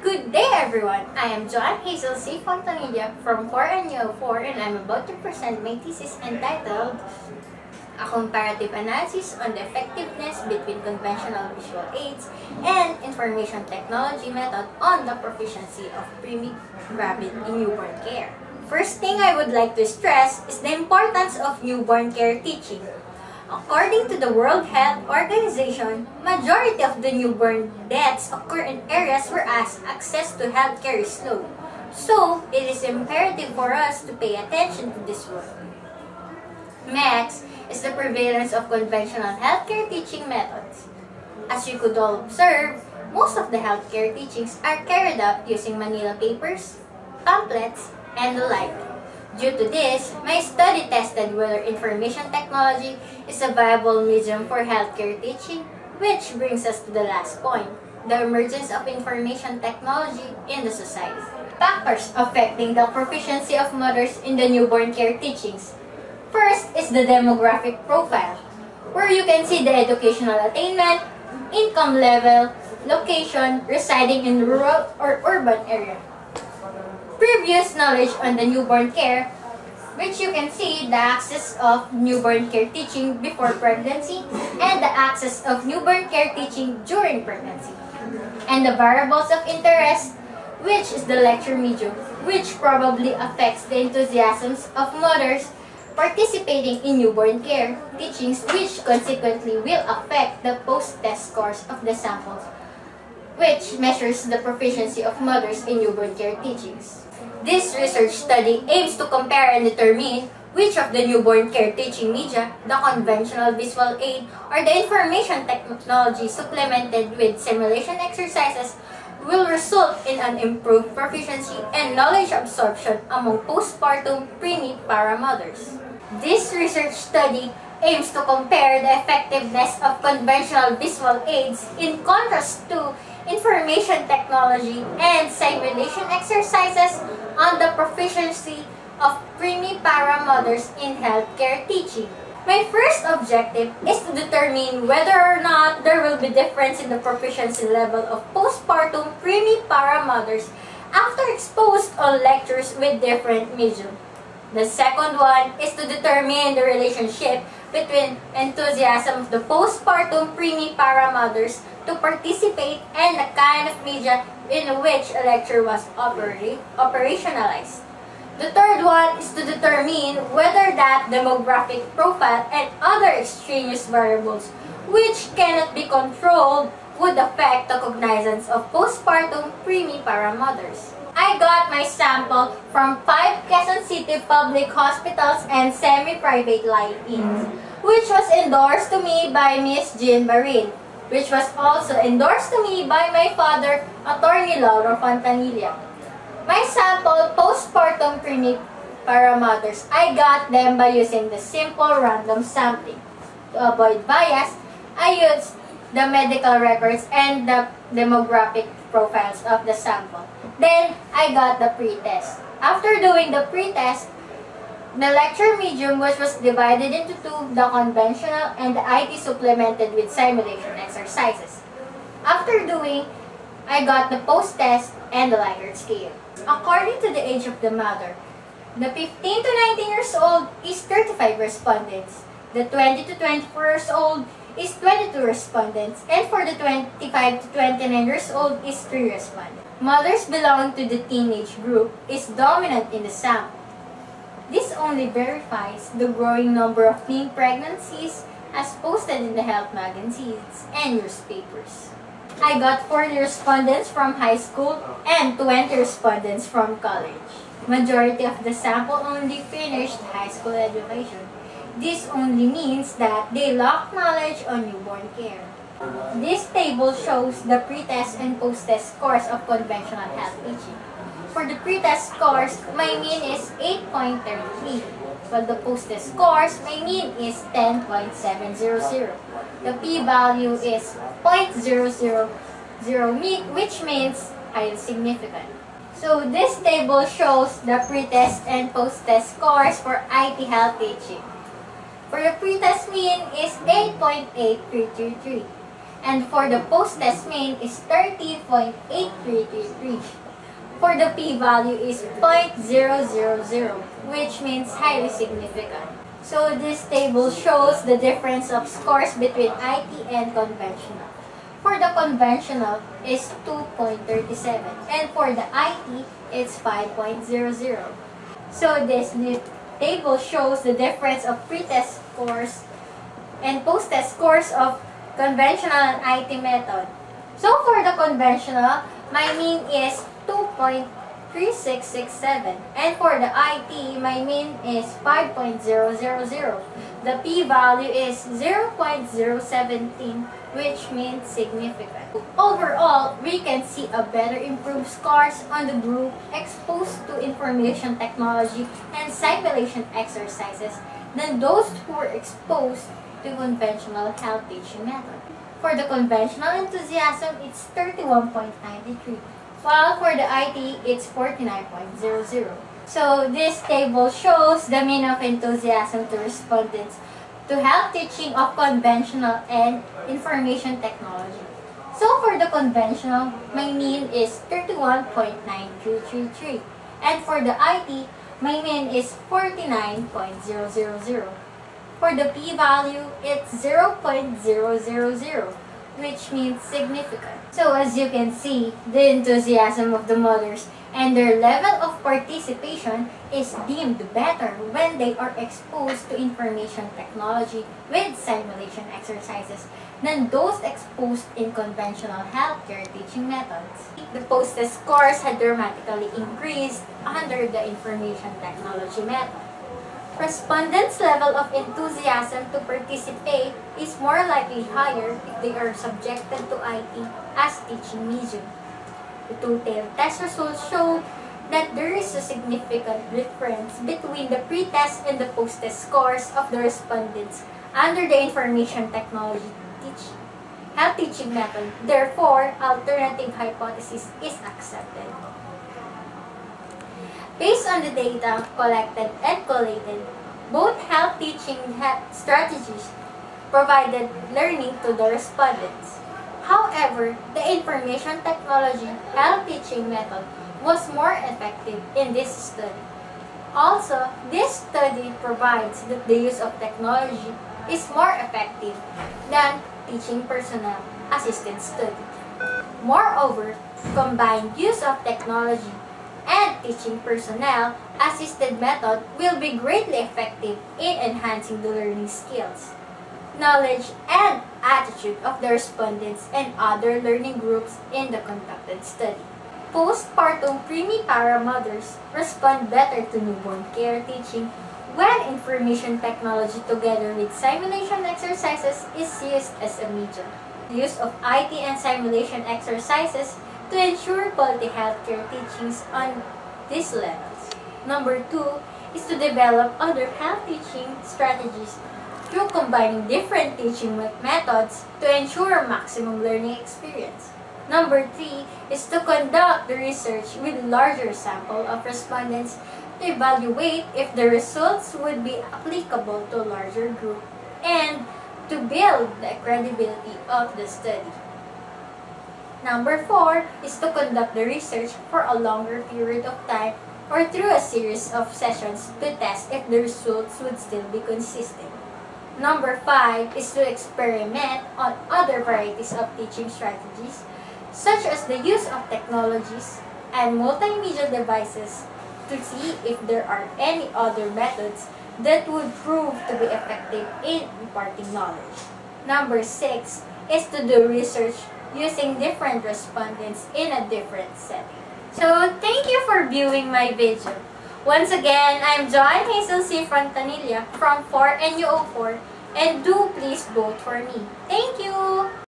Good day everyone! I am Joanne Hazel C. Fontanilla from 4NU04 and I'm about to present my thesis entitled A Comparative Analysis on the Effectiveness between Conventional Visual Aids and Information Technology Method on the Proficiency of Preemie Rabbit in Newborn Care. First thing I would like to stress is the importance of newborn care teaching. According to the World Health Organization, majority of the newborn deaths occur in areas where access to healthcare is low. So, it is imperative for us to pay attention to this work. Next is the prevalence of conventional healthcare teaching methods. As you could all observe, most of the healthcare teachings are carried out using Manila papers, pamphlets, and the like. Due to this, my study tested whether information technology is a viable medium for healthcare teaching, which brings us to the last point, the emergence of information technology in the society. Factors affecting the proficiency of mothers in the newborn care teachings. First is the demographic profile, where you can see the educational attainment, income level, location, residing in rural or urban area. Previous knowledge on the newborn care, which you can see the access of newborn care teaching before pregnancy and the access of newborn care teaching during pregnancy. And the variables of interest, which is the lecture medium, which probably affects the enthusiasms of mothers participating in newborn care teachings, which consequently will affect the post-test scores of the samples, which measures the proficiency of mothers in newborn care teachings. This research study aims to compare and determine which of the newborn care teaching media, the conventional visual aid, or the information technology supplemented with simulation exercises, will result in an improved proficiency and knowledge absorption among postpartum preemie para mothers. This research study aims to compare the effectiveness of conventional visual aids in contrast to information technology and simulation exercises on the proficiency of preemie para mothers in healthcare teaching. My first objective is to determine whether or not there will be difference in the proficiency level of postpartum preemie para mothers after exposed on lectures with different medium. The second one is to determine the relationship between enthusiasm of the postpartum preemie para mothers to participate and the kind of media in which a lecture was operationalized. The third one is to determine whether that demographic profile and other extraneous variables which cannot be controlled would affect the cognizance of postpartum preemie para mothers. I got my sample from 5 Quezon City public hospitals and semi-private lie-ins, which was endorsed to me by Ms. Jean Barin, which was also endorsed to me by my father, Attorney Lauro Fontanilla. My sample postpartum preemie para mothers, I got them by using the simple random sampling. To avoid bias, I used the medical records and the demographic profiles of the sample. Then, I got the pre-test. After doing the pre-test, the lecture medium, which was divided into two, the conventional and the IT supplemented with simulation exercises. After doing, I got the post-test and the Likert scale. According to the age of the mother, the 15 to 19 years old is 35 respondents. The 20 to 24 years old is 22 respondents. And for the 25 to 29 years old is 3 respondents. Mothers belonging to the teenage group is dominant in the sample. This only verifies the growing number of teen pregnancies as posted in the health magazines and newspapers. I got 40 respondents from high school and 20 respondents from college. Majority of the sample only finished high school education. This only means that they lack knowledge on newborn care. This table shows the pre-test and post-test scores of conventional health teaching. For the pre-test scores, my mean is 8.33, while the post-test scores, my mean is 10.700. The p-value is 0.000, which means highly significant. So this table shows the pre-test and post-test scores for IT health teaching. For the pre-test mean is 8.8333. And for the post-test mean is 30.8333. For the p-value is 0.000, which means highly significant. So this table shows the difference of scores between IT and conventional. For the conventional is 2.37, and for the IT, it's 5.00. So this table shows the difference of pre-test scores and post-test scores of conventional and IT method. So for the conventional, my mean is 2.3667, and for the IT, my mean is 5.000. The p-value is 0.017, which means significant. Overall, we can see a better improved scores on the group exposed to information technology and simulation exercises than those who were exposed to conventional health teaching method. For the conventional enthusiasm, it's 31.93. While for the IT, it's 49.00. So this table shows the mean of enthusiasm to respondents to health teaching of conventional and information technology. So for the conventional, my mean is 31.9333. And for the IT, my mean is 49.000. For the p-value, it's 0.000, which means significant. So as you can see, the enthusiasm of the mothers and their level of participation is deemed better when they are exposed to information technology with simulation exercises than those exposed in conventional healthcare teaching methods. The post-test scores had dramatically increased under the information technology method. Respondents' level of enthusiasm to participate is more likely higher if they are subjected to IT as teaching medium. The two-tailed test results show that there is a significant difference between the pre-test and the post-test scores of the respondents under the information technology health teaching method. Therefore, alternative hypothesis is accepted. Based on the data collected and collated, both health teaching strategies provided learning to the respondents. However, the information technology health teaching method was more effective in this study. Also, this study provides that the use of technology is more effective than teaching personnel assisted study. Moreover, combined use of technology and teaching personnel assisted method will be greatly effective in enhancing the learning skills, knowledge, and attitude of the respondents and other learning groups in the conducted study. Postpartum preemie-para mothers respond better to newborn care teaching when information technology together with simulation exercises is used as a medium. The use of IT and simulation exercises to ensure quality healthcare teachings on these levels. Number 2 is to develop other health teaching strategies through combining different teaching methods to ensure maximum learning experience. Number 3 is to conduct the research with larger sample of respondents to evaluate if the results would be applicable to a larger group and to build the credibility of the study. Number 4 is to conduct the research for a longer period of time or through a series of sessions to test if the results would still be consistent. Number 5 is to experiment on other varieties of teaching strategies, such as the use of technologies and multimedia devices to see if there are any other methods that would prove to be effective in imparting knowledge. Number 6 is to do research using different respondents in a different setting. So, thank you for viewing my video. Once again, I'm Joanne Hazel C. Fontanilla from 4NUO4, and do please vote for me. Thank you!